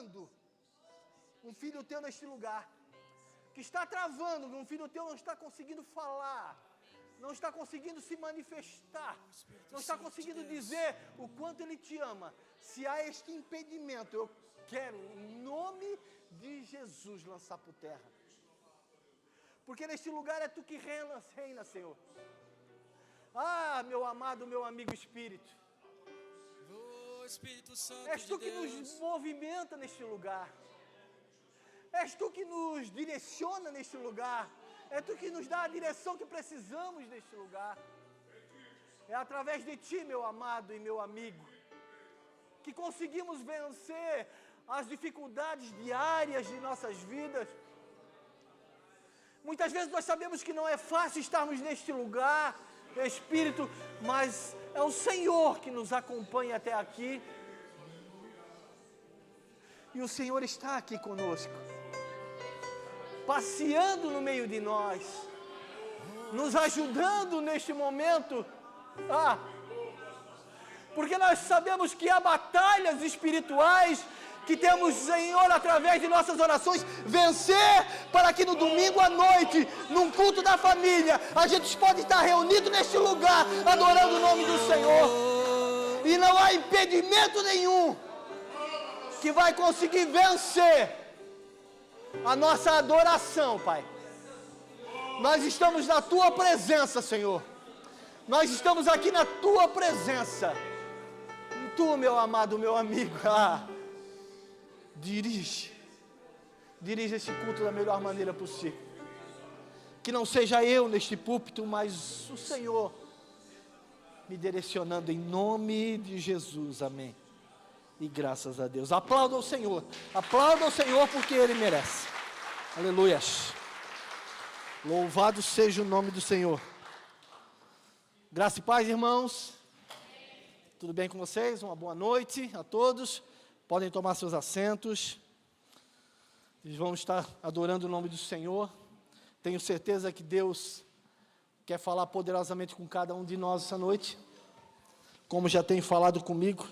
travando um filho teu neste lugar, que está travando, que um filho teu não está conseguindo falar, não está conseguindo se manifestar, não está conseguindo dizer o quanto Ele te ama. Se há este impedimento, eu quero, em nome de Jesus, lançar por terra. Porque neste lugar é Tu que reina, Senhor. Ah, meu amado, meu amigo Espírito. Espírito Santo És Tu de que Deus. nos movimenta neste lugar. És Tu que nos direciona neste lugar. É Tu que nos dá a direção que precisamos neste lugar. É através de Ti, meu amado e meu amigo, que conseguimos vencer as dificuldades diárias de nossas vidas. Muitas vezes nós sabemos que não é fácil estarmos neste lugar, Espírito, mas é o Senhor que nos acompanha até aqui. E o Senhor está aqui conosco, passeando no meio de nós, nos ajudando neste momento. Porque nós sabemos que há batalhas espirituais que temos, Senhor, através de nossas orações, vencer, para que no domingo à noite, num culto da família, a gente pode estar reunido neste lugar, adorando o nome do Senhor. E não há impedimento nenhum que vai conseguir vencer a nossa adoração, Pai. Nós estamos na Tua presença, Senhor. Nós estamos aqui na Tua presença. E Tu, meu amado, meu amigo, dirige esse culto da melhor maneira possível. Que não seja eu neste púlpito, mas o Senhor me direcionando em nome de Jesus. Amém. E graças a Deus. Aplauda o Senhor porque Ele merece. Aleluias. Louvado seja o nome do Senhor. Graça e paz, irmãos. Tudo bem com vocês? Uma boa noite a todos. Podem tomar seus assentos. Eles vão estar adorando o nome do Senhor. Tenho certeza que Deus quer falar poderosamente com cada um de nós essa noite, como já tem falado comigo.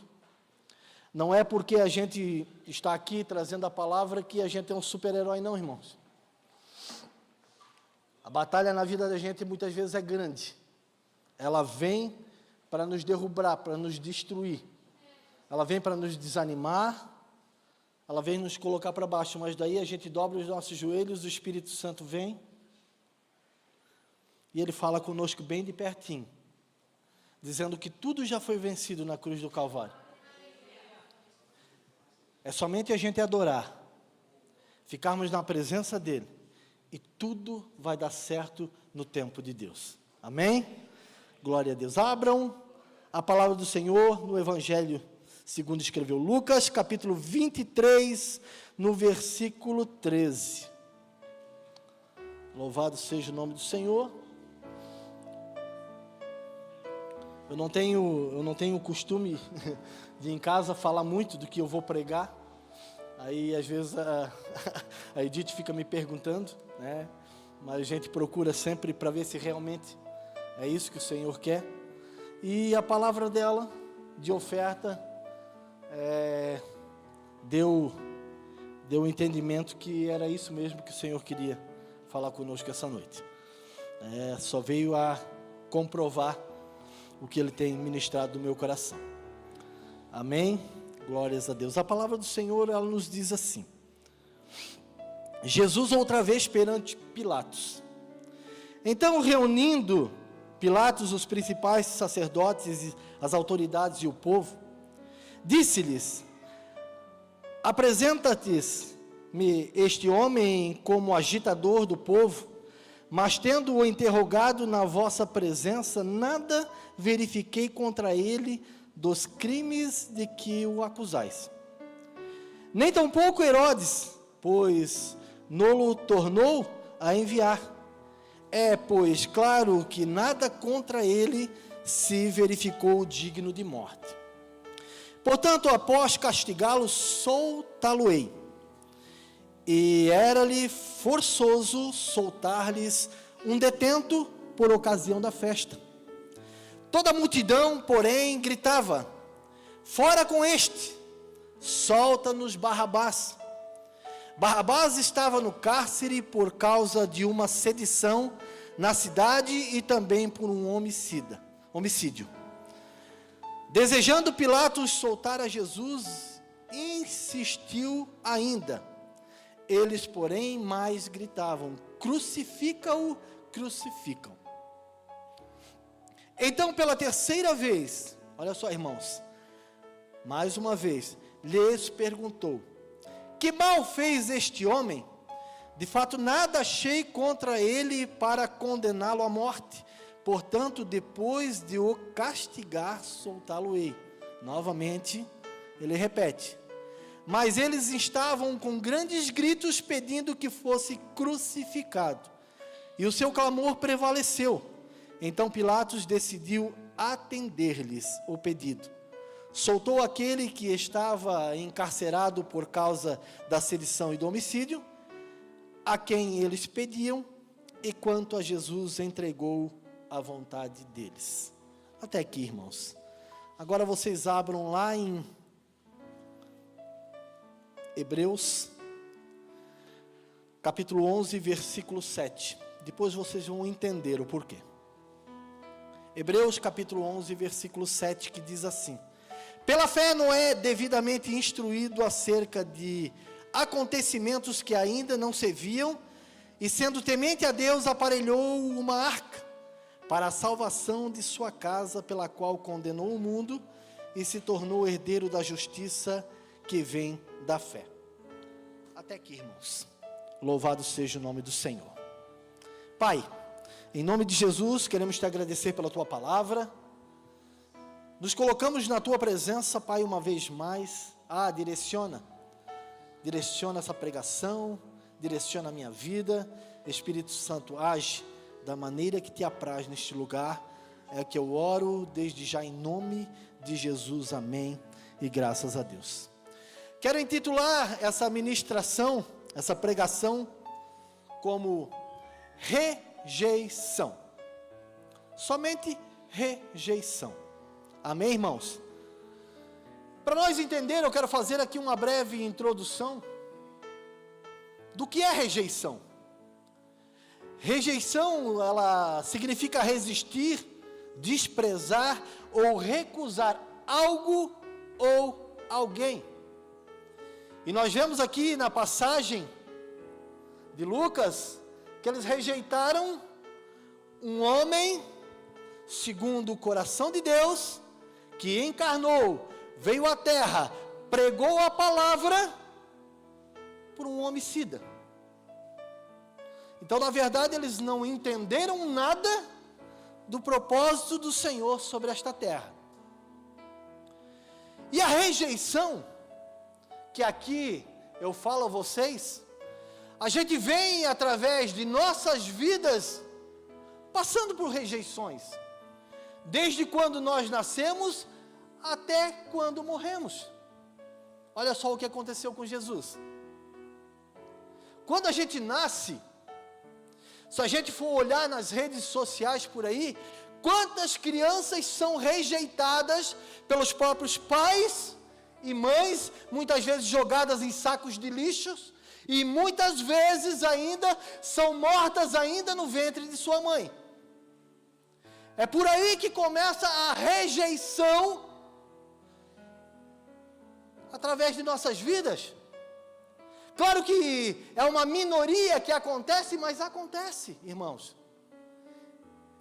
Não é porque a gente está aqui trazendo a palavra que a gente é um super-herói, não, irmãos. A batalha na vida da gente muitas vezes é grande. Ela vem para nos derrubar, para nos destruir. Ela vem para nos desanimar. Ela vem nos colocar para baixo, mas daí a gente dobra os nossos joelhos, o Espírito Santo vem e Ele fala conosco bem de pertinho, dizendo que tudo já foi vencido na cruz do Calvário. É somente a gente adorar, ficarmos na presença dEle, e tudo vai dar certo no tempo de Deus. Amém? Glória a Deus. Abram a palavra do Senhor no Evangelho segundo escreveu Lucas, capítulo 23, no versículo 13. Louvado seja o nome do Senhor. Eu não tenho o costume de em casa falar muito do que eu vou pregar. Aí às vezes a Edith fica me perguntando, né? Mas a gente procura sempre para ver se realmente é isso que o Senhor quer. E a palavra dela, de oferta, deu o entendimento que era isso mesmo que o Senhor queria falar conosco essa noite. Só veio a comprovar o que Ele tem ministrado no meu coração. Amém? Glórias a Deus. A palavra do Senhor, ela nos diz assim: Jesus outra vez perante Pilatos. Então, reunindo Pilatos, os principais sacerdotes, as autoridades e o povo, disse-lhes: apresenta-te-me este homem como agitador do povo, mas tendo-o interrogado na vossa presença, nada verifiquei contra ele dos crimes de que o acusais. Nem tampouco Herodes, pois nolo tornou a enviar. Pois, claro que nada contra ele se verificou digno de morte. Portanto, após castigá-lo, soltá-lo-ei. E era-lhe forçoso soltar-lhes um detento por ocasião da festa. Toda a multidão, porém, gritava: fora com este, solta-nos Barrabás. Barrabás estava no cárcere por causa de uma sedição na cidade e também por um homicídio. Desejando Pilatos soltar a Jesus, insistiu ainda. Eles, porém, mais gritavam: crucifica-o, crucificam. Então, pela terceira vez, olha só, irmãos, mais uma vez, lhes perguntou: que mal fez este homem? De fato, nada achei contra ele para condená-lo à morte. Portanto, depois de o castigar, soltá-lo-ei. Novamente, ele repete. Mas eles estavam com grandes gritos pedindo que fosse crucificado. E o seu clamor prevaleceu. Então Pilatos decidiu atender-lhes o pedido. Soltou aquele que estava encarcerado por causa da sedição e do homicídio, a quem eles pediam, e quanto a Jesus entregou à vontade deles. Até aqui, irmãos. Agora vocês abram lá em Hebreus, capítulo 11, versículo 7. Depois vocês vão entender o porquê. Hebreus, capítulo 11, versículo 7, que diz assim: pela fé Noé, devidamente instruído acerca de acontecimentos que ainda não se viam, e sendo temente a Deus, aparelhou uma arca, para a salvação de sua casa, pela qual condenou o mundo, e se tornou herdeiro da justiça que vem da fé. Até aqui, irmãos. Louvado seja o nome do Senhor. Pai, em nome de Jesus, queremos te agradecer pela tua palavra. Nos colocamos na tua presença, Pai, uma vez mais. Direciona essa pregação, direciona a minha vida. Espírito Santo, age da maneira que te apraz neste lugar. É que eu oro desde já em nome de Jesus, amém, e graças a Deus. Quero intitular essa ministração, essa pregação, como rejeição. Somente rejeição. Amém, irmãos? Para nós entender, eu quero fazer aqui uma breve introdução do que é rejeição. Rejeição, ela significa resistir, desprezar ou recusar algo ou alguém. E nós vemos aqui na passagem de Lucas, que eles rejeitaram um homem segundo o coração de Deus, que encarnou, veio à terra, pregou a palavra por um homicida. Então, na verdade, eles não entenderam nada do propósito do Senhor sobre esta terra. E a rejeição, que aqui eu falo a vocês, a gente vem através de nossas vidas passando por rejeições, desde quando nós nascemos até quando morremos. Olha só o que aconteceu com Jesus. Quando a gente nasce, se a gente for olhar nas redes sociais por aí, quantas crianças são rejeitadas pelos próprios pais e mães, muitas vezes jogadas em sacos de lixos, e muitas vezes ainda são mortas ainda no ventre de sua mãe. É por aí que começa a rejeição através de nossas vidas. Claro que é uma minoria que acontece, mas acontece, irmãos.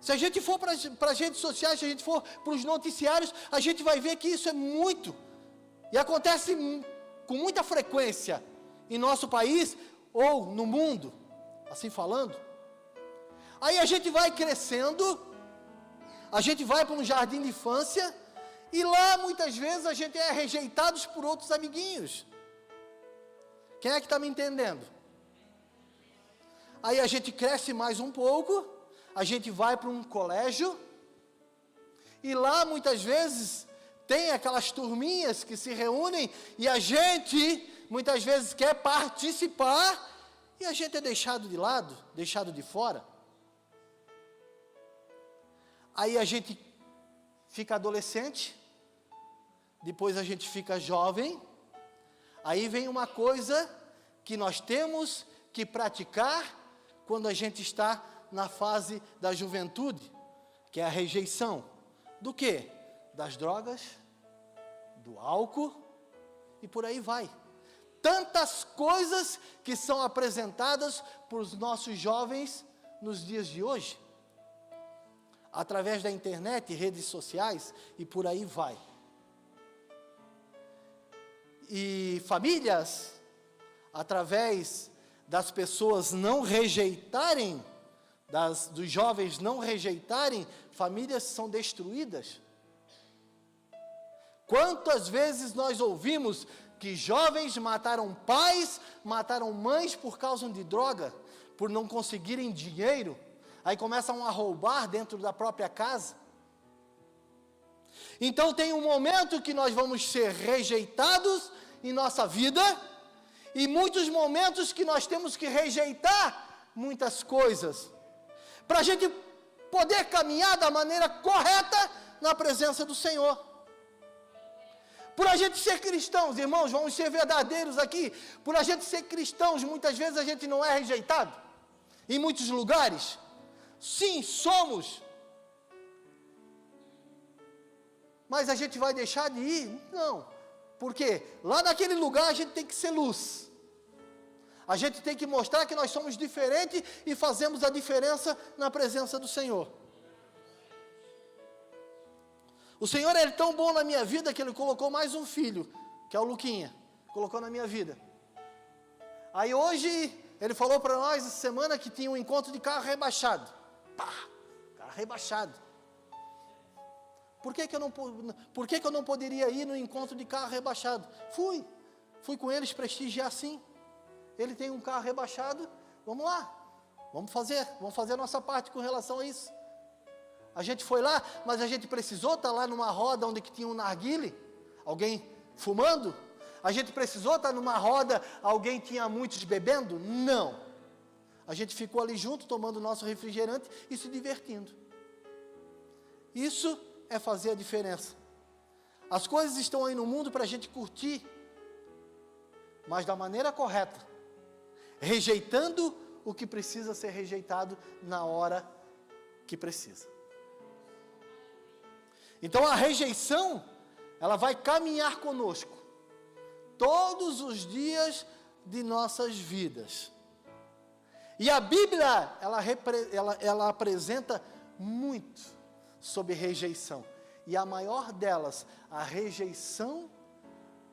Se a gente for para as redes sociais, se a gente for para os noticiários, a gente vai ver que isso é muito, e acontece com muita frequência em nosso país, ou no mundo, assim falando. Aí a gente vai crescendo, a gente vai para um jardim de infância, e lá muitas vezes a gente é rejeitado por outros amiguinhos. Quem é que está me entendendo? Aí a gente cresce mais um pouco, a gente vai para um colégio, e lá muitas vezes tem aquelas turminhas que se reúnem, e a gente muitas vezes quer participar, e a gente é deixado de lado, deixado de fora. Aí a gente fica adolescente, depois a gente fica jovem, Aí vem uma coisa que nós temos que praticar quando a gente está na fase da juventude, que é a rejeição. Do quê? Das drogas, do álcool e por aí vai. Tantas coisas que são apresentadas para os nossos jovens nos dias de hoje, através da internet, redes sociais e por aí vai. E famílias, através das pessoas não rejeitarem, dos jovens não rejeitarem, famílias são destruídas. Quantas vezes nós ouvimos que jovens mataram pais, mataram mães por causa de droga, por não conseguirem dinheiro, aí começam a roubar dentro da própria casa. Então tem um momento que nós vamos ser rejeitados em nossa vida, e muitos momentos que nós temos que rejeitar muitas coisas, para a gente poder caminhar da maneira correta na presença do Senhor. Por a gente ser cristãos, irmãos, vamos ser verdadeiros aqui, por a gente ser cristãos, muitas vezes a gente não é rejeitado, em muitos lugares. Sim, somos. Mas a gente vai deixar de ir? Não. Porque lá naquele lugar a gente tem que ser luz. A gente tem que mostrar que nós somos diferentes e fazemos a diferença na presença do Senhor. O Senhor é tão bom na minha vida que Ele colocou mais um filho, que é o Luquinha. Colocou na minha vida. Aí hoje, Ele falou para nós essa semana que tinha um encontro de carro rebaixado. Pá, carro rebaixado. Por que que eu não poderia ir no encontro de carro rebaixado? Fui com eles prestigiar sim. Ele tem um carro rebaixado, vamos lá, vamos fazer a nossa parte com relação a isso. A gente foi lá, mas a gente precisou estar lá numa roda onde que tinha um narguile, alguém fumando? A gente precisou estar numa roda, alguém tinha muitos bebendo? Não. A gente ficou ali junto, tomando o nosso refrigerante e se divertindo. Isso é fazer a diferença. As coisas estão aí no mundo para a gente curtir, mas da maneira correta, rejeitando o que precisa ser rejeitado na hora que precisa. Então a rejeição, ela vai caminhar conosco, todos os dias de nossas vidas. E a Bíblia, ela apresenta muito sobre rejeição. E a maior delas, a rejeição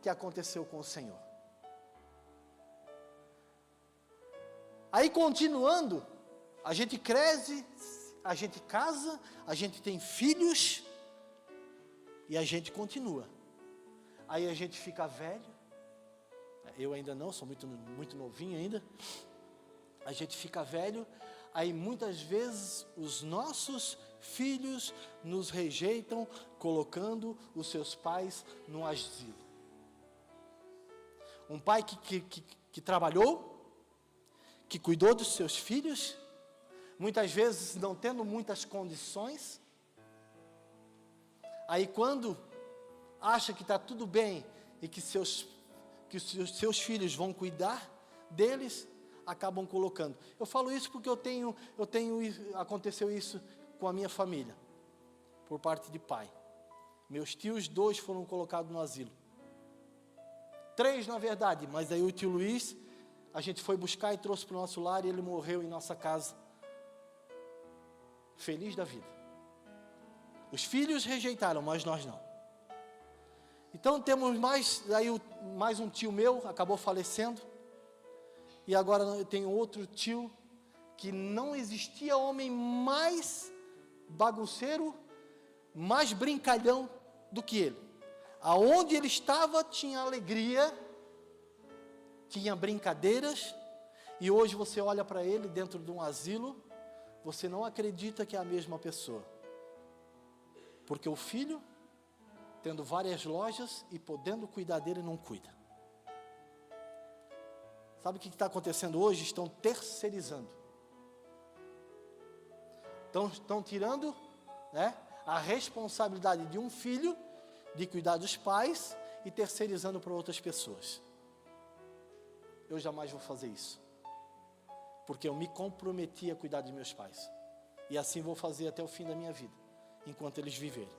que aconteceu com o Senhor. Aí continuando, a gente cresce, a gente casa, a gente tem filhos, e a gente continua. Aí a gente fica velho, eu ainda não, sou muito novinho ainda. A gente fica velho, aí muitas vezes os nossos filhos nos rejeitam, colocando os seus pais no asilo. Um pai que trabalhou, que cuidou dos seus filhos, muitas vezes não tendo muitas condições, aí quando acha que está tudo bem e que os seus filhos vão cuidar deles, acabam colocando. Eu falo isso porque aconteceu isso com a minha família, por parte de pai. Meus tios, 2 foram colocados no asilo. 3 na verdade, mas aí o tio Luiz, a gente foi buscar e trouxe para o nosso lar e ele morreu em nossa casa. Feliz da vida. Os filhos rejeitaram, mas nós não. Então temos mais um tio meu, acabou falecendo. E agora eu tenho outro tio, que não existia homem mais bagunceiro, mais brincalhão do que ele. Aonde ele estava tinha alegria, tinha brincadeiras, e hoje você olha para ele dentro de um asilo, você não acredita que é a mesma pessoa. Porque o filho, tendo várias lojas e podendo cuidar dele, não cuida. Sabe o que está acontecendo hoje? Estão terceirizando. Estão tirando, né, a responsabilidade de um filho de cuidar dos pais e terceirizando para outras pessoas. eu jamais vou fazer isso. Porque eu me comprometi a cuidar de meus pais. E assim vou fazer até o fim da minha vida, enquanto eles viverem.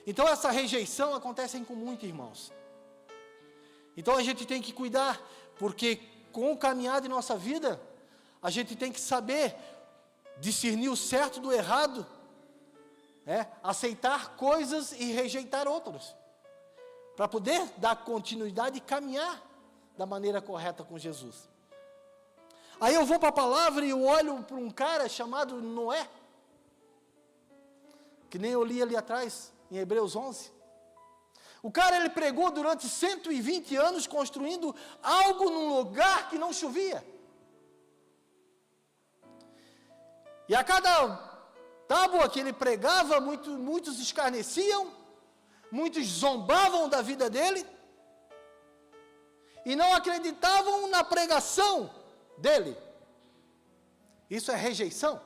Então essa rejeição acontece com muitos irmãos. Então a gente tem que cuidar, porque com o caminhar de nossa vida, a gente tem que saber discernir o certo do errado, aceitar coisas e rejeitar outras, para poder dar continuidade e caminhar da maneira correta com Jesus. Aí eu vou para a palavra e eu olho para um cara chamado Noé, que nem eu li ali atrás, em Hebreus 11. O cara, ele pregou durante 120 anos, construindo algo num lugar que não chovia. E a cada tábua que ele pregava, muitos escarneciam, muitos zombavam da vida dele, e não acreditavam na pregação dele. Isso é rejeição.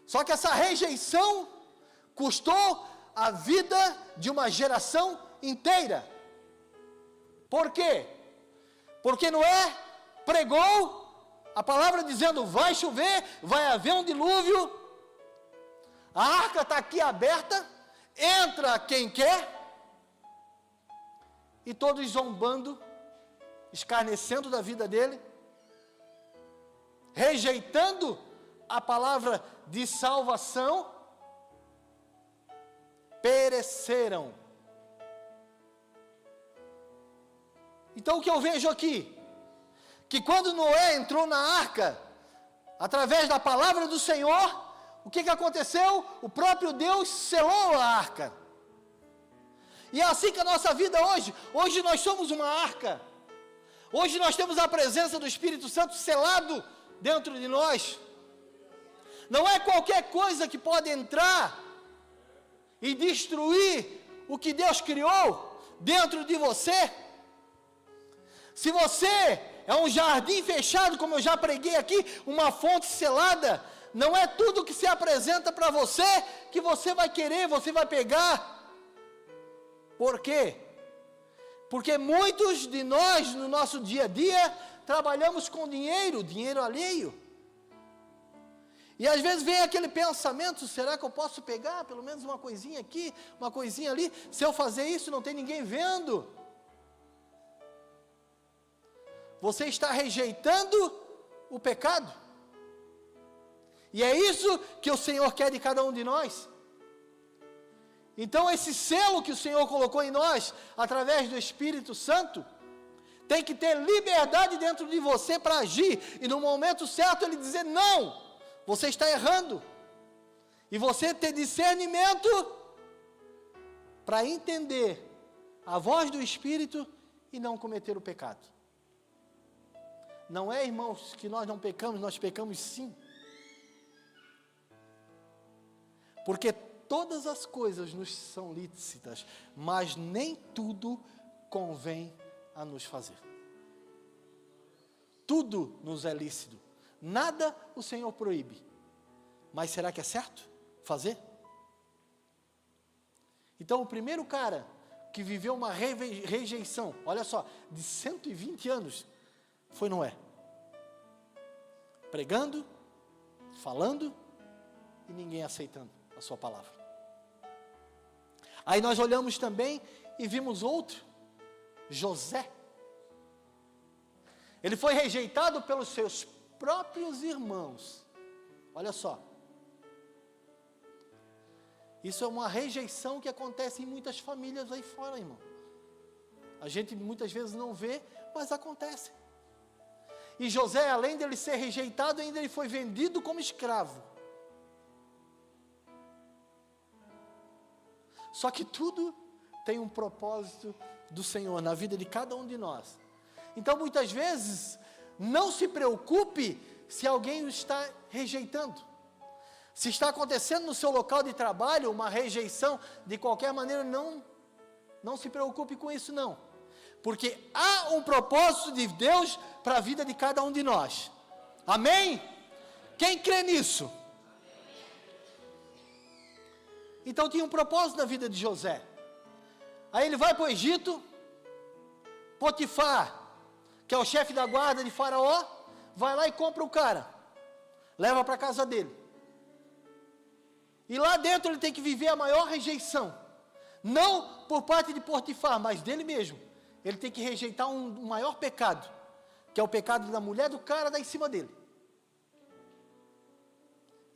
Só que essa rejeição custou a vida de uma geração inteira. Por quê? Porque Noé pregou a palavra dizendo: vai chover, vai haver um dilúvio, a arca está aqui aberta, entra quem quer, e todos zombando, escarnecendo da vida dele, rejeitando a palavra de salvação, pereceram. Então o que eu vejo aqui, que quando Noé entrou na arca, através da palavra do Senhor, o que aconteceu? O próprio Deus selou a arca. E é assim que a nossa vida hoje nós somos uma arca. Hoje nós temos a presença do Espírito Santo selado dentro de nós. Não é qualquer coisa que pode entrar e destruir o que Deus criou dentro de você. Se você é um jardim fechado, como eu já preguei aqui, uma fonte selada, não é tudo que se apresenta para você que você vai querer, você vai pegar. Por quê? Porque muitos de nós, no nosso dia a dia, trabalhamos com dinheiro alheio. E às vezes vem aquele pensamento: será que eu posso pegar pelo menos uma coisinha aqui, uma coisinha ali? Se eu fazer isso, não tem ninguém vendo. Você está rejeitando o pecado. E é isso que o Senhor quer de cada um de nós. Então esse selo que o Senhor colocou em nós, através do Espírito Santo, tem que ter liberdade dentro de você para agir, e no momento certo Ele dizer: não, você está errando, e você ter discernimento para entender a voz do Espírito e não cometer o pecado. Não é, irmãos, que nós não pecamos, nós pecamos sim. Porque todas as coisas nos são lícitas, mas nem tudo convém a nos fazer. Tudo nos é lícito, nada o Senhor proíbe. Mas será que é certo fazer? Então o primeiro cara que viveu uma rejeição, olha só, de 120 anos, foi Noé. Pregando, falando, e ninguém aceitando a sua palavra. Aí nós olhamos também e vimos outro, José. Ele foi rejeitado pelos seus próprios irmãos. Olha só. Isso é uma rejeição que acontece em muitas famílias aí fora, irmão. A gente muitas vezes não vê, mas acontece. E José, além dele ser rejeitado, ainda ele foi vendido como escravo. Só que tudo tem um propósito do Senhor na vida de cada um de nós. Então muitas vezes, não se preocupe se alguém o está rejeitando. Se está acontecendo no seu local de trabalho uma rejeição, de qualquer maneira, não se preocupe com isso não. Porque há um propósito de Deus para a vida de cada um de nós. Amém? Quem crê nisso? Então tinha um propósito na vida de José. Aí ele vai para o Egito, Potifar, que é o chefe da guarda de Faraó, vai lá e compra o cara, leva para a casa dele. E lá dentro ele tem que viver a maior rejeição, não por parte de Potifar, mas dele mesmo. Ele tem que rejeitar um maior pecado, que é o pecado da mulher do cara dar em cima dele.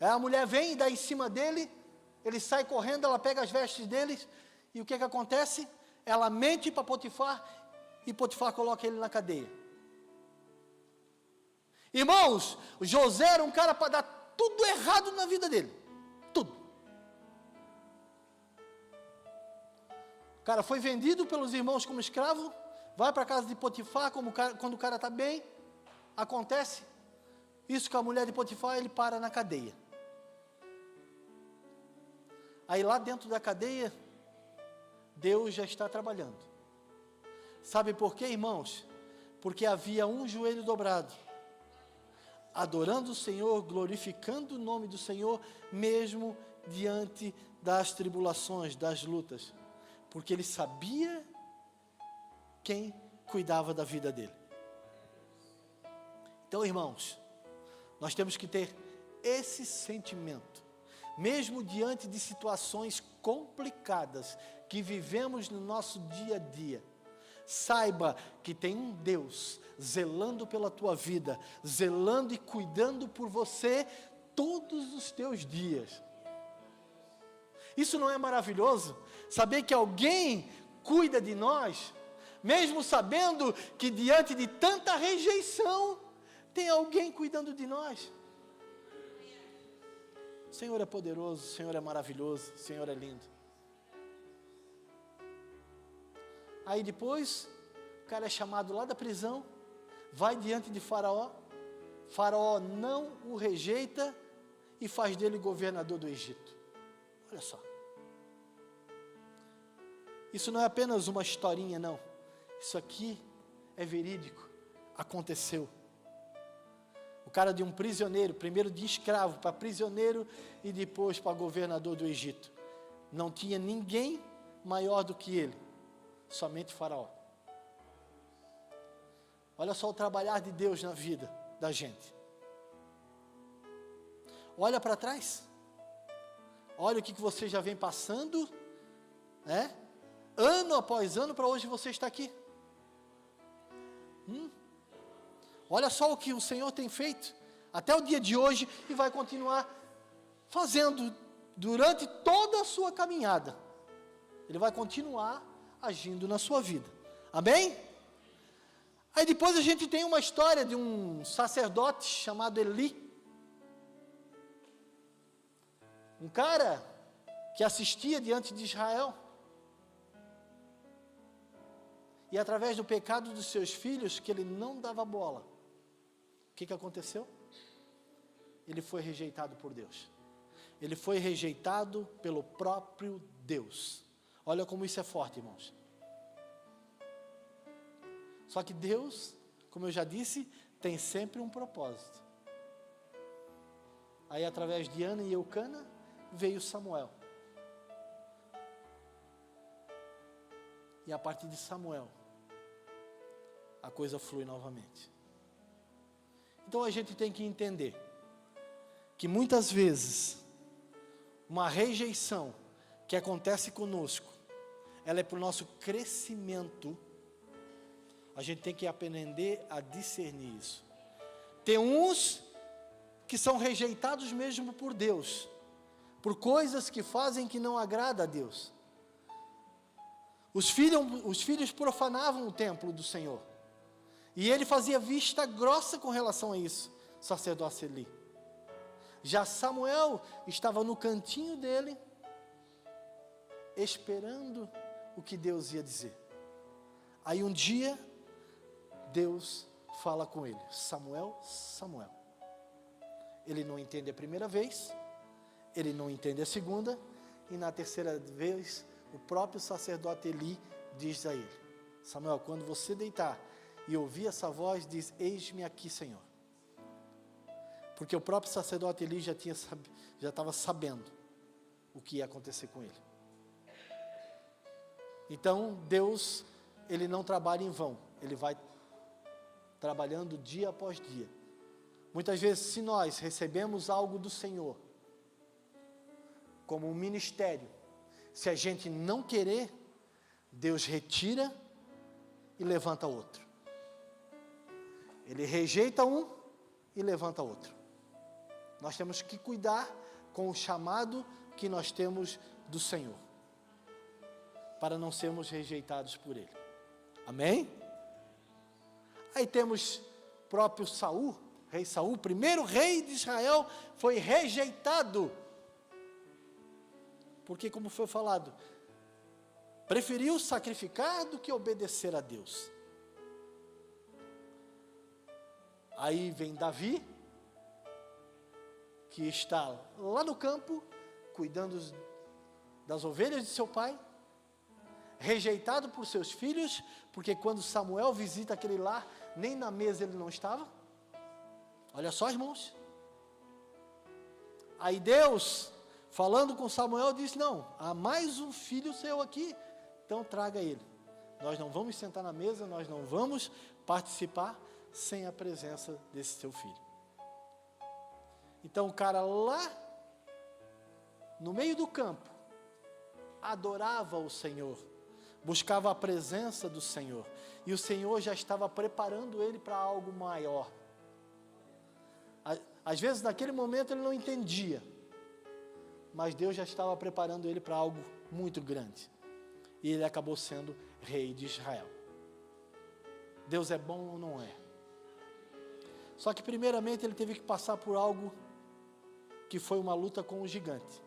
Aí a mulher vem e dá em cima dele, ele sai correndo, ela pega as vestes deles, e o que acontece? Ela mente para Potifar, e Potifar coloca ele na cadeia. Irmãos, José era um cara para dar tudo errado na vida dele, tudo. O cara foi vendido pelos irmãos como escravo, vai para a casa de Potifar, quando o cara está bem, acontece isso com a mulher de Potifar, ele para na cadeia. Aí lá dentro da cadeia, Deus já está trabalhando. Sabe por quê, irmãos? Porque havia um joelho dobrado, adorando o Senhor, glorificando o nome do Senhor, mesmo diante das tribulações, das lutas, porque ele sabia quem cuidava da vida dele. Então, irmãos, nós temos que ter esse sentimento, mesmo diante de situações complicadas que vivemos no nosso dia a dia. Saiba que tem um Deus zelando pela tua vida, zelando e cuidando por você todos os teus dias. Isso não é maravilhoso? Saber que alguém cuida de nós, mesmo sabendo que diante de tanta rejeição, tem alguém cuidando de nós. O Senhor é poderoso, o Senhor é maravilhoso, o Senhor é lindo. Aí depois, o cara é chamado lá da prisão, vai diante de Faraó, Faraó não o rejeita e faz dele governador do Egito. Olha só. Isso não é apenas uma historinha, não. Isso aqui é verídico, aconteceu. O cara de um prisioneiro, primeiro de escravo para prisioneiro e depois para governador do Egito. Não tinha ninguém maior do que ele, somente Faraó. Olha só o trabalhar de Deus na vida da gente. Olha para trás. Olha o que você já vem passando, né? Ano após ano, para hoje você está aqui. Olha só o que o Senhor tem feito até o dia de hoje e vai continuar fazendo durante toda a sua caminhada. Ele vai continuar agindo na sua vida. Amém? Aí depois a gente tem uma história de um sacerdote chamado Eli. Um cara que assistia diante de Israel. E através do pecado dos seus filhos, que ele não dava bola. O que aconteceu? Ele foi rejeitado por Deus. Ele foi rejeitado pelo próprio Deus. Olha como isso é forte, irmãos. Só que Deus, como eu já disse, tem sempre um propósito. Aí através de Ana e Eucana, veio Samuel. E a partir de Samuel, a coisa flui novamente. Então a gente tem que entender que muitas vezes uma rejeição que acontece conosco, ela é para o nosso crescimento. A gente tem que aprender a discernir isso. Tem uns que são rejeitados mesmo por Deus, por coisas que fazem que não agrada a Deus. Os filhos profanavam o templo do Senhor. E ele fazia vista grossa com relação a isso, sacerdote Eli. Já Samuel estava no cantinho dele, esperando o que Deus ia dizer. Aí um dia, Deus fala com ele: Samuel, Samuel. Ele não entende a primeira vez, ele não entende a segunda, e na terceira vez, o próprio sacerdote Eli diz a ele: Samuel, quando você deitar e ouvir essa voz, diz: eis-me aqui, Senhor. Porque o próprio sacerdote Eli já estava sabendo o que ia acontecer com ele. Então, Deus, ele não trabalha em vão, ele vai trabalhando dia após dia. Muitas vezes, se nós recebemos algo do Senhor, como um ministério, se a gente não querer, Deus retira e levanta outro. Ele rejeita um e levanta outro. Nós temos que cuidar com o chamado que nós temos do Senhor, para não sermos rejeitados por Ele. Amém? Aí temos próprio Saul, rei Saul, o primeiro rei de Israel, foi rejeitado, porque, como foi falado, preferiu sacrificar do que obedecer a Deus. Aí vem Davi, que está lá no campo, cuidando das ovelhas de seu pai, rejeitado por seus filhos, porque quando Samuel visita aquele lar, nem na mesa ele não estava. Olha só, irmãos. Aí Deus, falando com Samuel, disse: não, há mais um filho seu aqui, então traga ele. Nós não vamos sentar na mesa, nós não vamos participar sem a presença desse seu filho. Então o cara lá, no meio do campo, adorava o Senhor, buscava a presença do Senhor, e o Senhor já estava preparando ele para algo maior. Às vezes naquele momento ele não entendia, mas Deus já estava preparando ele para algo muito grande, e ele acabou sendo rei de Israel. Deus é bom ou não é? Só que primeiramente ele teve que passar por algo que foi uma luta com o gigante.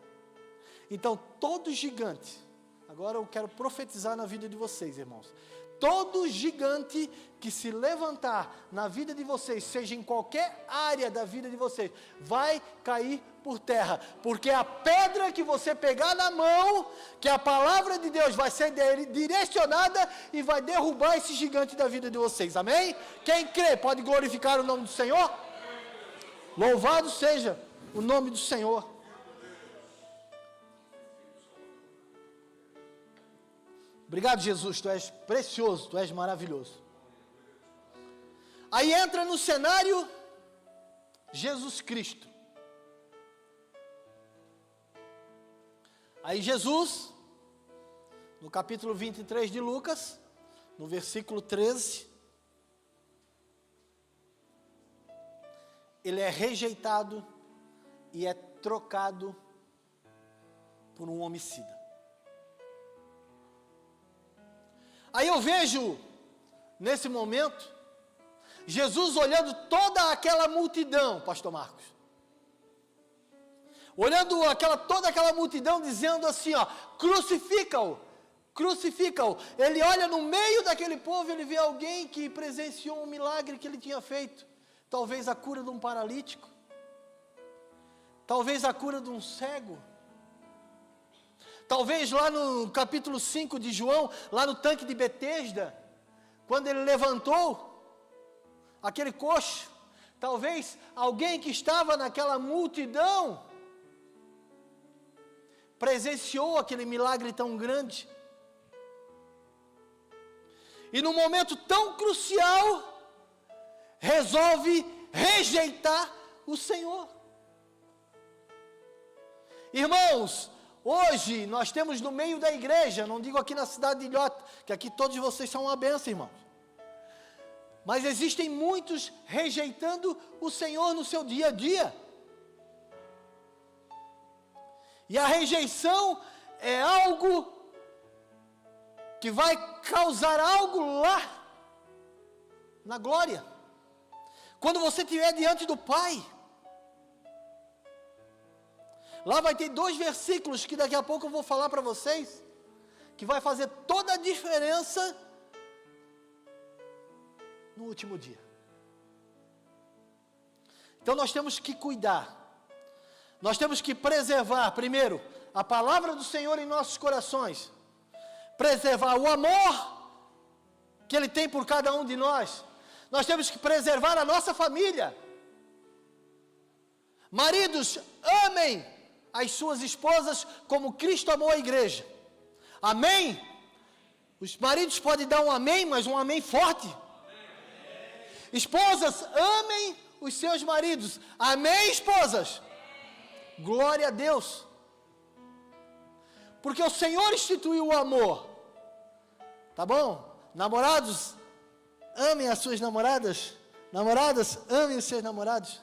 Então todo gigante, agora eu quero profetizar na vida de vocês, irmãos, todo gigante que se levantar na vida de vocês, seja em qualquer área da vida de vocês, vai cair por terra, porque a pedra que você pegar na mão, que a palavra de Deus vai ser direcionada e vai derrubar esse gigante da vida de vocês, amém? Quem crê pode glorificar o nome do Senhor? Louvado seja o nome do Senhor. Obrigado, Jesus, tu és precioso, tu és maravilhoso. Aí entra no cenário Jesus Cristo. Aí Jesus, no capítulo 23 de Lucas, no versículo 13, ele é rejeitado e é trocado por um homicida. Aí eu vejo, nesse momento, Jesus olhando toda aquela multidão, pastor Marcos, olhando toda aquela multidão, dizendo assim, ó, crucifica-o, crucifica-o. Ele olha no meio daquele povo, ele vê alguém que presenciou um milagre que ele tinha feito, talvez a cura de um paralítico, talvez a cura de um cego, talvez lá no capítulo 5 de João, lá no tanque de Betesda, quando ele levantou aquele coxo, talvez alguém que estava naquela multidão presenciou aquele milagre tão grande. E num momento tão crucial, resolve rejeitar o Senhor. Irmãos, hoje nós temos no meio da igreja, não digo aqui na cidade de Ilhota, que aqui todos vocês são uma bênção, irmãos, mas existem muitos rejeitando o Senhor no seu dia a dia. E a rejeição é algo que vai causar algo lá na glória, quando você estiver diante do Pai. Lá vai ter 2 versículos que daqui a pouco eu vou falar para vocês, que vai fazer toda a diferença no último dia. Então nós temos que cuidar, nós temos que preservar, primeiro, a palavra do Senhor em nossos corações, preservar o amor que Ele tem por cada um de nós. Nós temos que preservar a nossa família. Maridos, amem as suas esposas como Cristo amou a igreja. Amém? Os maridos podem dar um amém, mas um amém forte. Esposas, amem os seus maridos. Amém, esposas? Glória a Deus. Porque o Senhor instituiu o amor. Tá bom? Namorados, amem as suas namoradas. Namoradas, amem os seus namorados.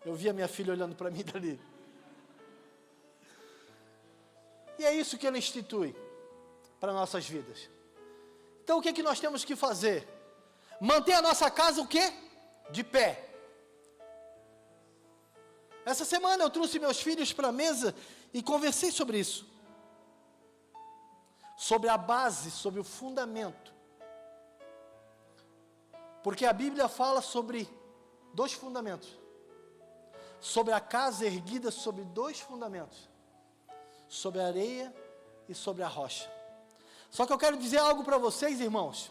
Eu vi a minha filha olhando para mim dali. E é isso que Ele institui para nossas vidas. Então o que nós temos que fazer? Manter a nossa casa o quê? De pé. Essa semana eu trouxe meus filhos para a mesa e conversei sobre isso. Sobre a base, sobre o fundamento. Porque a Bíblia fala sobre 2 fundamentos. Sobre a casa erguida sobre 2 fundamentos. Sobre a areia e sobre a rocha. Só que eu quero dizer algo para vocês, irmãos.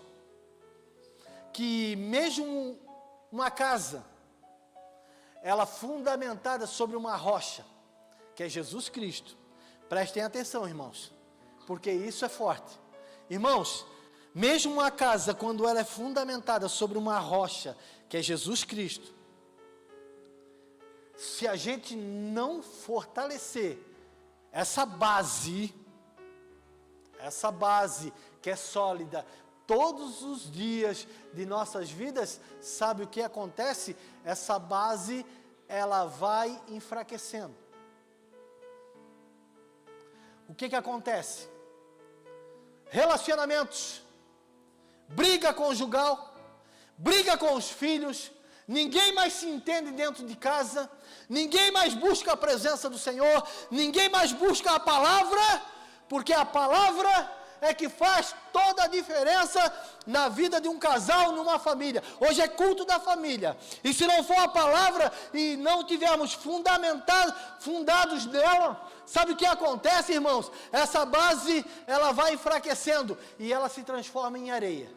Que mesmo uma casa, ela fundamentada sobre uma rocha, que é Jesus Cristo. Prestem atenção, irmãos, porque isso é forte. Irmãos, mesmo uma casa, quando ela é fundamentada sobre uma rocha, que é Jesus Cristo, se a gente não fortalecer essa base que é sólida, todos os dias de nossas vidas, sabe o que acontece? Essa base, ela vai enfraquecendo. O que acontece? Relacionamentos, briga conjugal, briga com os filhos, ninguém mais se entende dentro de casa, ninguém mais busca a presença do Senhor, ninguém mais busca a palavra, porque a palavra é que faz toda a diferença na vida de um casal, numa família. Hoje é culto da família, e se não for a palavra, e não tivermos fundados nela, sabe o que acontece, irmãos? Essa base, ela vai enfraquecendo, e ela se transforma em areia.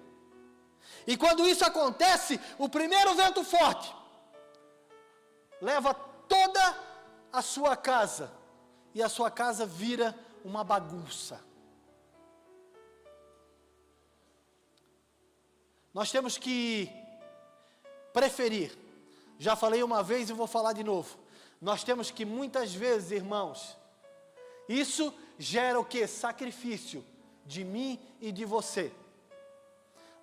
E quando isso acontece, o primeiro vento forte, leva toda a sua casa, e a sua casa vira uma bagunça. Nós temos que preferir, já falei uma vez e vou falar de novo, nós temos que muitas vezes, irmãos, isso gera o que? Sacrifício de mim e de você.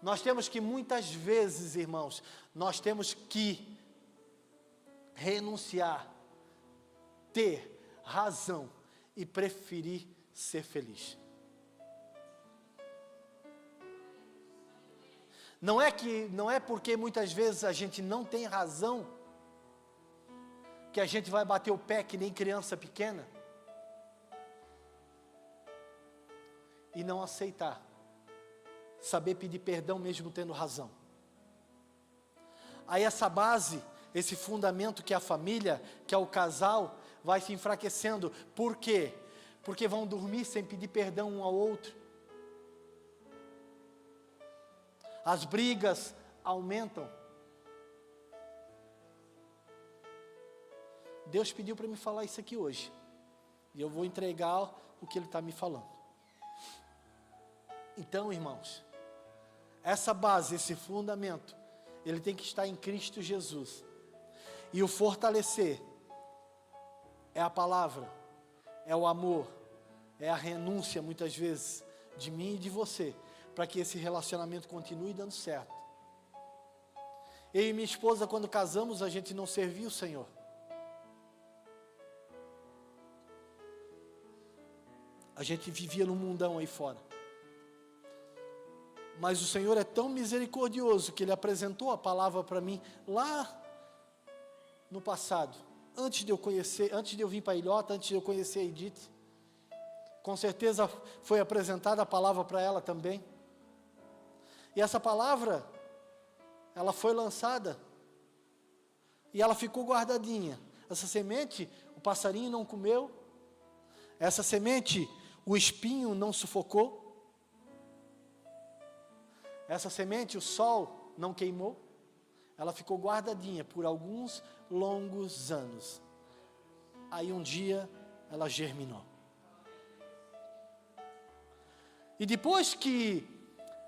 Nós temos que muitas vezes, irmãos, nós temos que renunciar, ter razão e preferir ser feliz. Não é porque muitas vezes a gente não tem razão, que a gente vai bater o pé que nem criança pequena, e não aceitar, saber pedir perdão mesmo tendo razão. Aí essa base, esse fundamento que é a família, que é o casal, vai se enfraquecendo. Por quê? Porque vão dormir sem pedir perdão um ao outro. As brigas aumentam. Deus pediu para me falar isso aqui hoje. E eu vou entregar o que Ele está me falando. Então, irmãos, essa base, esse fundamento, ele tem que estar em Cristo Jesus. E o fortalecer é a palavra, é o amor, é a renúncia, muitas vezes, de mim e de você, para que esse relacionamento continue dando certo. Eu e minha esposa, quando casamos, a gente não servia o Senhor. A gente vivia no mundão aí fora. Mas o Senhor é tão misericordioso que Ele apresentou a palavra para mim lá no passado, antes de eu vir para Ilhota, antes de eu conhecer a Edith. Com certeza foi apresentada a palavra para ela também. E essa palavra, ela foi lançada e ela ficou guardadinha. Essa semente, o passarinho não comeu. Essa semente, o espinho não sufocou. Essa semente, o sol não queimou. Ela ficou guardadinha por alguns longos anos. Aí um dia ela germinou. E depois que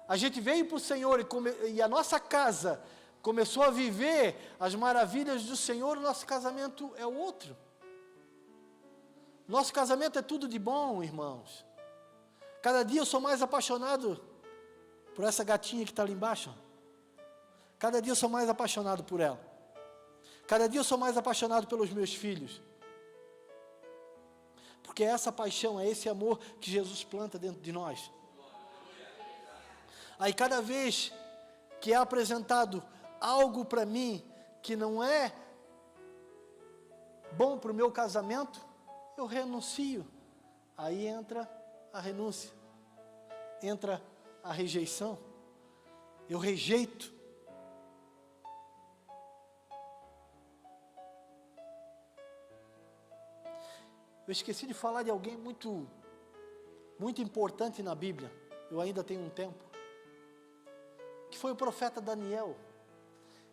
a gente veio para o Senhor e a nossa casa começou a viver as maravilhas do Senhor, o nosso casamento é o outro. Nosso casamento é tudo de bom, irmãos. Cada dia eu sou mais apaixonado por essa gatinha que está ali embaixo. Cada dia eu sou mais apaixonado por ela. Cada dia eu sou mais apaixonado pelos meus filhos. Porque é essa paixão, é esse amor que Jesus planta dentro de nós. Aí cada vez que é apresentado algo para mim que não é bom para o meu casamento, eu renuncio. Aí entra a renúncia, entra a rejeição. Eu rejeito. Eu esqueci de falar de alguém muito importante na Bíblia. Eu ainda tenho um tempo. Que foi o profeta Daniel.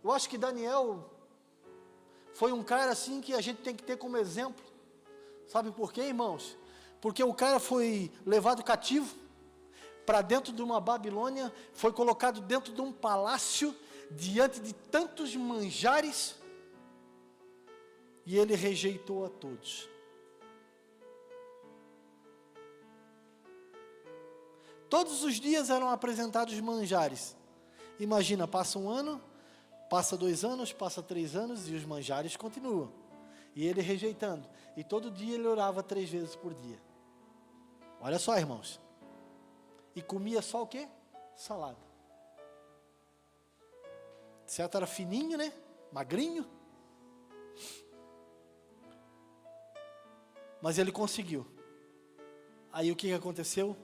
Eu acho que Daniel foi um cara assim que a gente tem que ter como exemplo. Sabe por quê, irmãos? Porque o cara foi levado cativo para dentro de uma Babilônia, foi colocado dentro de um palácio, diante de tantos manjares, e ele rejeitou a todos. Todos os dias eram apresentados manjares. Imagina, passa um ano, passa 2 anos, passa 3 anos, e os manjares continuam. E ele rejeitando. E todo dia ele orava 3 vezes por dia. Olha só, irmãos. E comia só o quê? Salada. Certo, era fininho, né? Magrinho. Mas ele conseguiu. Aí o que aconteceu?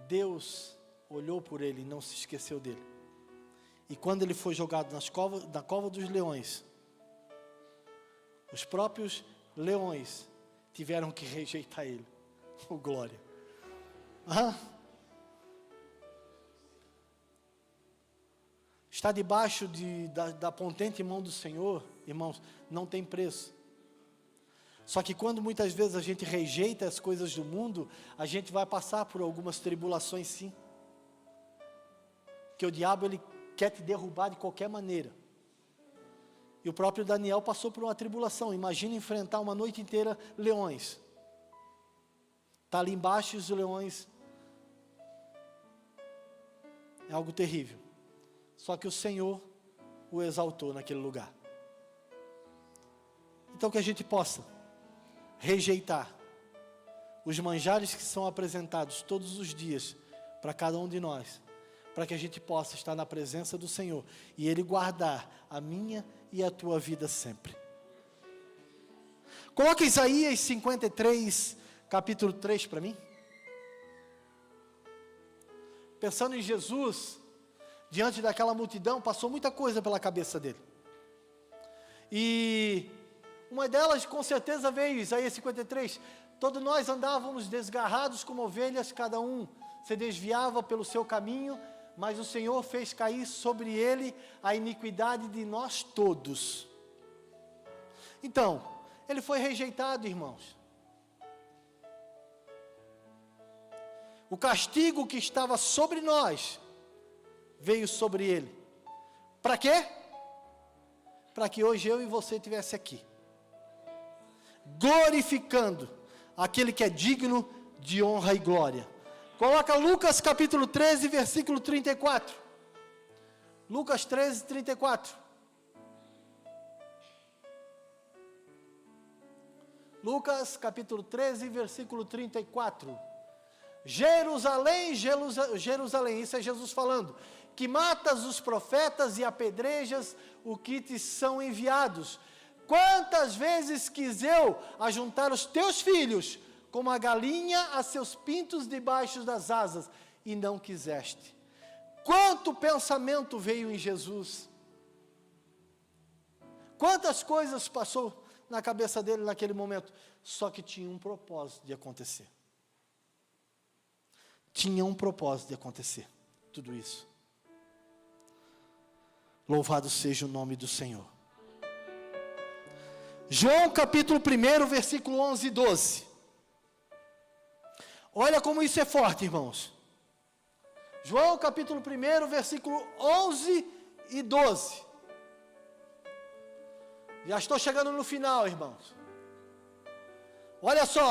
Deus olhou por ele e não se esqueceu dele. E quando ele foi jogado na cova dos leões, os próprios leões tiveram que rejeitar ele. Oh, glória. Está debaixo da potente mão do Senhor, irmãos, não tem preço. Só que quando muitas vezes a gente rejeita as coisas do mundo, a gente vai passar por algumas tribulações, sim. Que o diabo, ele quer te derrubar de qualquer maneira. E o próprio Daniel passou por uma tribulação. Imagina enfrentar uma noite inteira leões. Está ali embaixo e os leões. É algo terrível. Só que o Senhor o exaltou naquele lugar. Então que a gente possa rejeitar os manjares que são apresentados todos os dias para cada um de nós, para que a gente possa estar na presença do Senhor e Ele guardar a minha e a tua vida sempre. Coloca Isaías 53, capítulo 3 para mim. Pensando em Jesus, diante daquela multidão, passou muita coisa pela cabeça dele. E uma delas, com certeza, veio, Isaías 53. Todos nós andávamos desgarrados como ovelhas, cada um se desviava pelo seu caminho, mas o Senhor fez cair sobre ele a iniquidade de nós todos. Então, ele foi rejeitado, irmãos. O castigo que estava sobre nós veio sobre ele. Para quê? Para que hoje eu e você estivesse aqui, glorificando aquele que é digno de honra e glória. Coloca Lucas capítulo 13, versículo 34. Lucas 13, 34. Lucas capítulo 13, versículo 34. Jerusalém, Jerusalém, isso é Jesus falando, que matas os profetas e apedrejas o que te são enviados. Quantas vezes quis eu ajuntar os teus filhos, como a galinha a seus pintos debaixo das asas, e não quiseste. Quanto pensamento veio em Jesus. Quantas coisas passou na cabeça dele naquele momento. Só que tinha um propósito de acontecer. Tinha um propósito de acontecer tudo isso. Louvado seja o nome do Senhor. João capítulo 1, versículo 11 e 12. Olha como isso é forte, irmãos. João capítulo 1, versículo 11 e 12. Já estou chegando no final, irmãos. Olha só.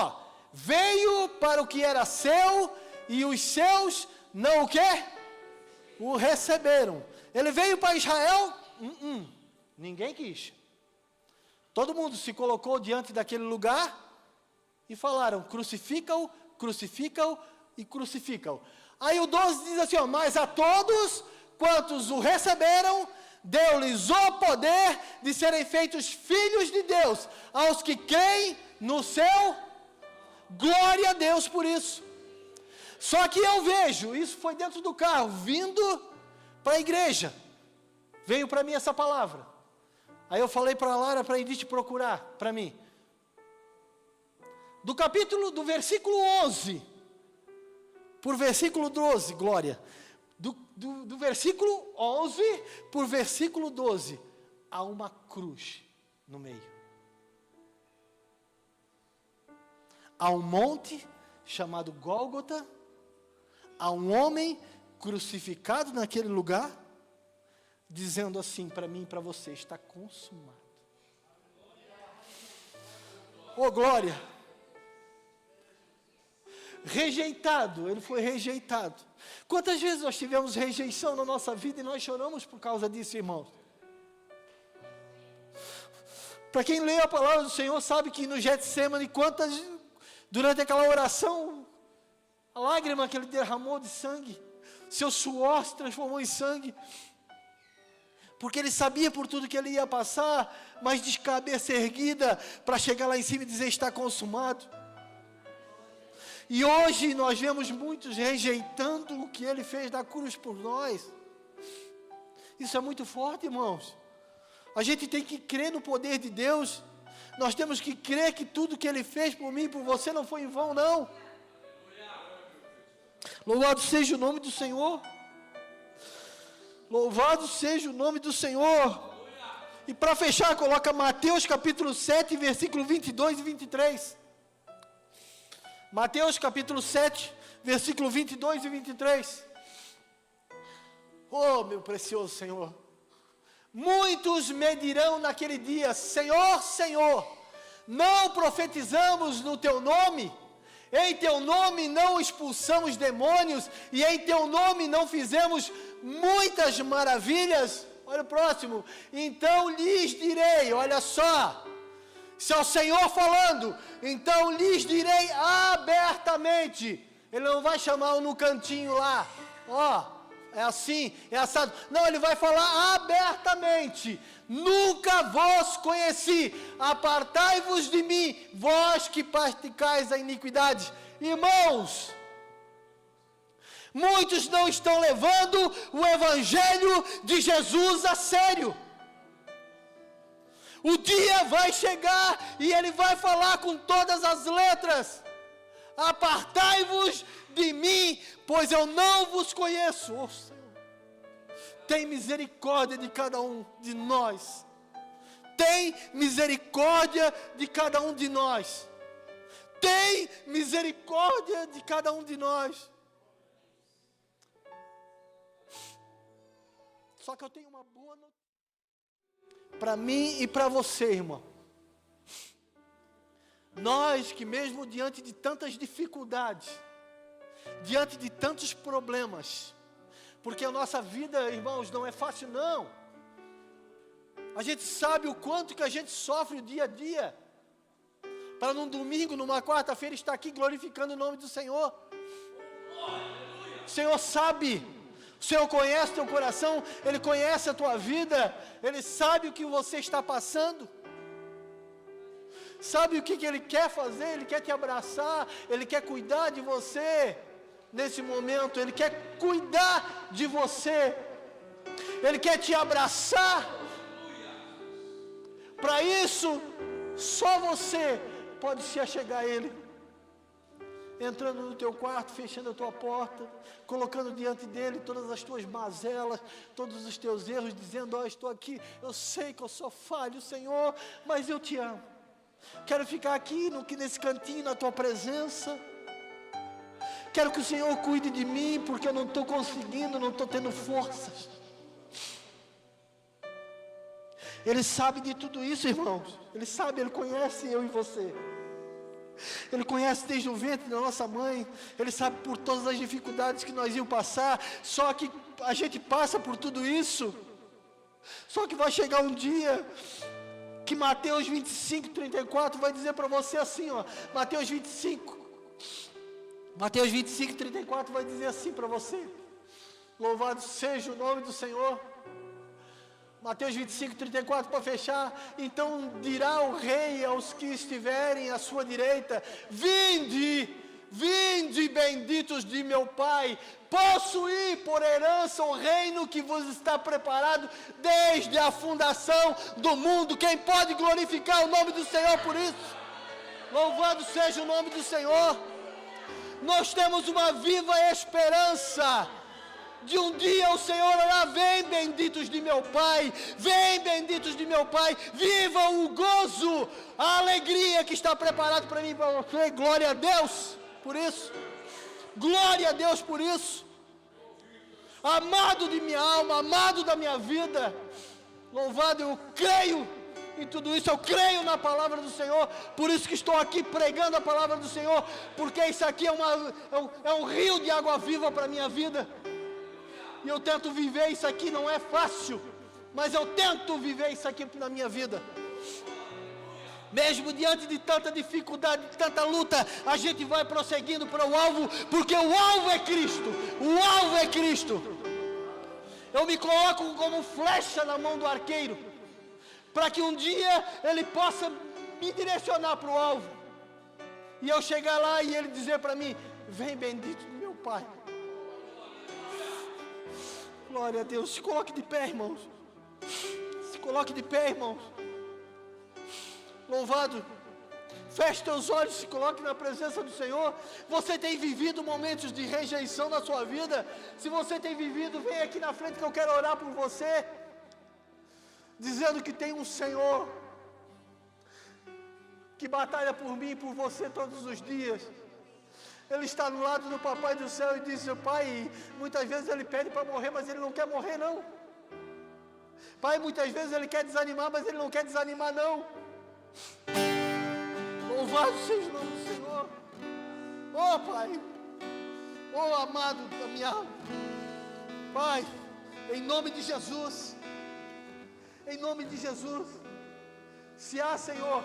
Veio para o que era seu, e os seus não o quê? O receberam. Ele veio para Israel? Ninguém quis. Todo mundo se colocou diante daquele lugar e falaram, crucifica-o, crucifica-o e crucifica-o. Aí o 12 diz assim, ó, mas a todos quantos o receberam, deu-lhes o poder de serem feitos filhos de Deus, aos que creem no seu, glória a Deus por isso. Só que eu vejo, isso foi dentro do carro, vindo para a igreja, veio para mim essa palavra. Aí eu falei para a Lara, para a Edith procurar, para mim. Do versículo 11, por versículo 12, glória. Do versículo 11, por versículo 12, há uma cruz no meio. Há um monte chamado Gólgota, há um homem crucificado naquele lugar, dizendo assim para mim e para você, está consumado. Oh glória! Rejeitado, ele foi rejeitado. Quantas vezes nós tivemos rejeição na nossa vida e nós choramos por causa disso, irmãos? Para quem lê a palavra do Senhor sabe que no Getsemane, durante aquela oração, a lágrima que ele derramou de sangue, seu suor se transformou em sangue, porque ele sabia por tudo que ele ia passar, mas de cabeça erguida, para chegar lá em cima e dizer, está consumado. E hoje nós vemos muitos rejeitando o que ele fez na cruz por nós. Isso é muito forte, irmãos. A gente tem que crer no poder de Deus. Nós temos que crer que tudo que ele fez por mim e por você não foi em vão, não. Louvado seja o nome do Senhor. Louvado seja o nome do Senhor. E para fechar, coloca Mateus capítulo 7, versículo 22 e 23. Mateus capítulo 7, versículo 22 e 23. Oh, meu precioso Senhor. Muitos me dirão naquele dia, Senhor, Senhor, não profetizamos no teu nome? Em teu nome não expulsamos demônios, e em teu nome não fizemos muitas maravilhas? Olha o próximo. Então lhes direi, olha só, se é o Senhor falando, então lhes direi abertamente. Ele não vai chamar no cantinho lá, ó, é assim, é assado. Não, ele vai falar abertamente. Nunca vos conheci, apartai-vos de mim, vós que praticais a iniquidade. Irmãos, muitos não estão levando o evangelho de Jesus a sério. O dia vai chegar e ele vai falar com todas as letras, apartai-vos de mim, pois eu não vos conheço. Oh, Senhor, tem misericórdia de cada um de nós. Tem misericórdia de cada um de nós. Tem misericórdia de cada um de nós. Só que eu tenho uma boa notícia para mim e para você, irmão. Nós que mesmo diante de tantas dificuldades, diante de tantos problemas, porque a nossa vida, irmãos, não é fácil não. A gente sabe o quanto que a gente sofre o dia a dia, para num domingo, numa quarta-feira, estar aqui glorificando o nome do Senhor. O Senhor sabe, o Senhor conhece o teu coração, Ele conhece a tua vida, Ele sabe o que você está passando. Sabe o que Ele quer fazer? Ele quer te abraçar, Ele quer cuidar de você nesse momento, Ele quer cuidar de você, Ele quer te abraçar. Para isso, só você pode se achegar a Ele, entrando no teu quarto, fechando a tua porta, colocando diante dEle todas as tuas mazelas, todos os teus erros, dizendo, ó, estou aqui, eu sei que eu sou falho, Senhor, mas eu te amo. Quero ficar aqui nesse cantinho, na tua presença. Quero que o Senhor cuide de mim, porque eu não estou conseguindo, não estou tendo forças. Ele sabe de tudo isso, irmãos. Ele sabe, Ele conhece eu e você. Ele conhece desde o ventre da nossa mãe. Ele sabe por todas as dificuldades que nós íamos passar. Só que a gente passa por tudo isso. Só que vai chegar um dia que Mateus 25, 34 vai dizer para você assim, ó. Mateus 25, 34 vai dizer assim para você. Louvado seja o nome do Senhor. Mateus 25, 34, para fechar. Então dirá o rei aos que estiverem à sua direita: vinde, vinde, benditos de meu Pai, possuí por herança o reino que vos está preparado desde a fundação do mundo. Quem pode glorificar o nome do Senhor por isso? Louvado seja o nome do Senhor. Nós temos uma viva esperança de um dia o Senhor orar: vem, benditos de meu Pai, vem, benditos de meu Pai, viva o gozo, a alegria que está preparado para mim e para você. Glória a Deus por isso, glória a Deus por isso. Amado de minha alma, amado da minha vida, louvado, eu creio em tudo isso, eu creio na palavra do Senhor, por isso que estou aqui pregando a palavra do Senhor, porque isso aqui é um rio de água viva para a minha vida. E eu tento viver isso aqui, não é fácil, mas eu tento viver isso aqui na minha vida. Mesmo diante de tanta dificuldade, de tanta luta, a gente vai prosseguindo para o alvo, porque o alvo é Cristo. O alvo é Cristo. Eu me coloco como flecha na mão do arqueiro, para que um dia ele possa me direcionar para o alvo. E eu chegar lá e ele dizer para mim: vem, bendito de meu Pai. Glória a Deus. Se coloque de pé, irmãos. Se coloque de pé, irmãos. Louvado. Feche teus olhos, se coloque na presença do Senhor. Você tem vivido momentos de rejeição na sua vida? Se você tem vivido, vem aqui na frente que eu quero orar por você, dizendo que tem um Senhor que batalha por mim e por você todos os dias. Ele está no lado do Papai do céu e diz: Pai, muitas vezes ele pede para morrer, mas ele não quer morrer não. Pai, muitas vezes ele quer desanimar, mas ele não quer desanimar não. Louvado seja o nome do Senhor. Oh Pai, oh amado da minha alma, Pai, em nome de Jesus, em nome de Jesus, se há, Senhor,